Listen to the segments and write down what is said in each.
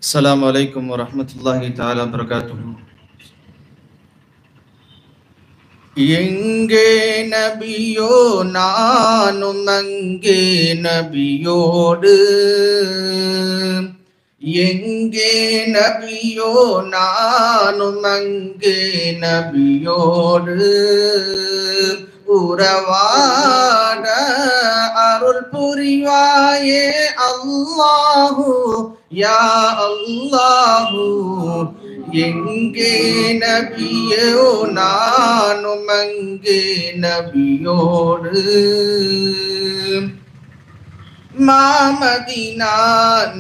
السلام عليكم ورحمة الله تعالى وبركاته. எங்கே நபியோ நானும் அங்கே நபியோடு, எங்கே நபியோ நானும் அங்கே நபியோடு, உறவாட அருள் புரிவாயே அல்லாஹு யா அல்லாஹு. எங்கே நபியோ நானும் அங்கே நபியோடு, மாமதினா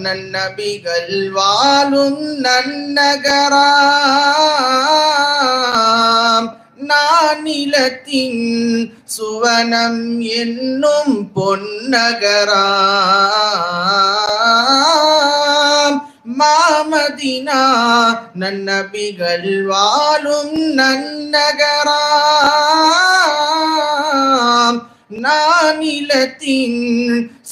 நன்னபிகள் வாழும் நன்னகராம், நானிலத்தின் சுவனம் என்னும் பொன்னகராம், மாமதினா நன்னபிகள் வாழும் நன்னகராம், நானிலத்தின்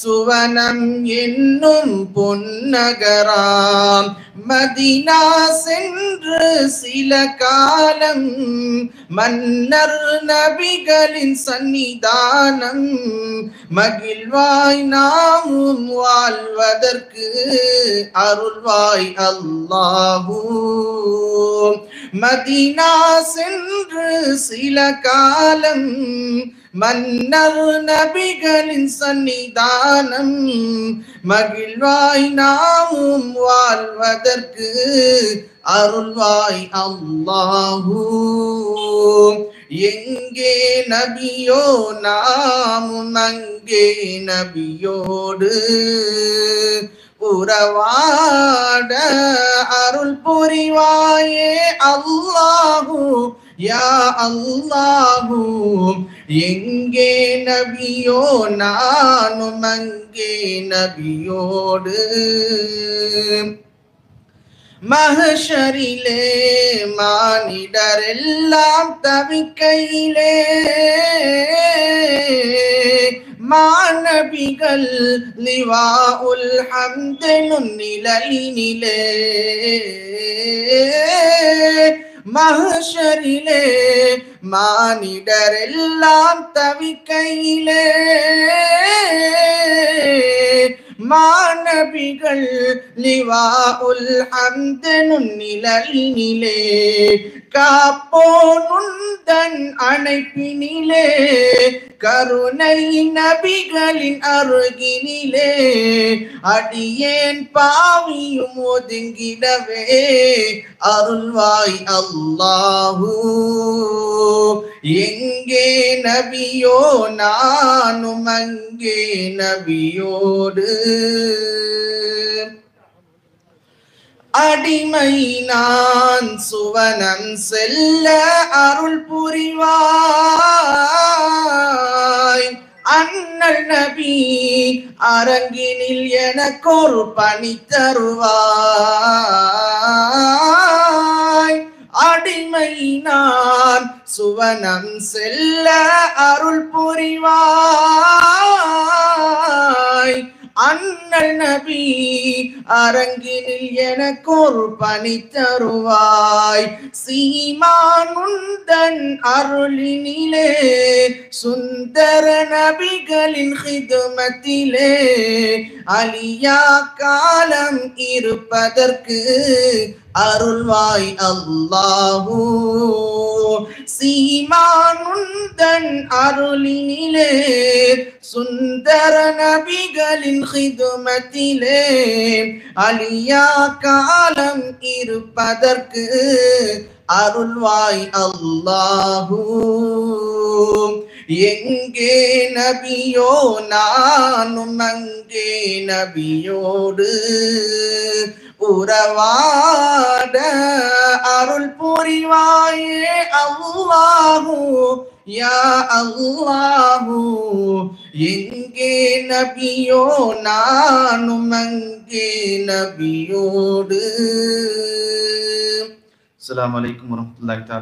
சுவனம் என்னும் பொன்னகராம். மதினா சென்று சில காலம் மன்னர் நபிகளின் சன்னிதானம், மகிழ்வாய் நாமும் வாழ்வதற்கு அருள்வாய் அல்லாஹு. மதினா சென்று சில காலம் மன்னர் நபிகளின் சன்னிதானம், மகிழ்வாய் நாமும் வாழ்வதற்கு அருள்வாய் அல்லாஹு. எங்கே நபியோ நாமும் அங்கே நபியோடு, உறவாட அருள் புரிவாயே அல்லாஹு யா அல்லாஹு. எங்கே நபியோ நானும் அங்கே நபியோடு, மஹ்ஷரிலே மானிடரெல்லாம் தவிக்கையிலே, மாநபிகள் லிவாஉல் ஹம்தெனும் நிழலினிலே, மஹ்ஷரிலே மானிடரெல்லாம் தவிக்கையிலே, மாநபிகள் லிவாஉல் ஹம்தெனும் நிழலினிலே, காப்போனுந்தன் அணைப்பினிலே, கருணை நபிகளின் அருகினிலே, அடியேன் பாவியும் ஒதுங்கிடவே அருள்வாய் அல்லாஹு. எங்கே நபியோ நானும் அங்கே நபியோடு, அடிமை நான் சுவனம் செல்ல அருள் புரிவாய், அண்ணல் நபி அரங்கினில் எனக்கொரு பணி தருவாய், அடிமை நான் சுவனம் செல்ல அருள் புரிவாய், அண்ணல் நபி அரங்கினில் எனக்கொரு பணி தருவாய். சீமான் உந்தன் அருளினிலே, சுந்தர நபிகளின் ஹிதுமத்திலே, அலியா காலம் இருப்பதற்கு அருள்வாய் அல்லாஹு. சீமான் உந்தன் அருளினிலே, சுந்தர நபிகளின் ஹிதுமத்திலே, அலியா காலம் இருப்பதற்கு அருள்வாய் அல்லாஹு. எங்கே நபியோ நானும் அங்கே நபியோடு, உறவாட அருள் புரிவாயே அல்லாஹு யா அல்லாஹு. எங்கே நபியோ நானும் அங்கே நபியோடு. அஸ்ஸலாமு அலைக்கும் வரஹ்மத்துல்லாஹி தஆலா.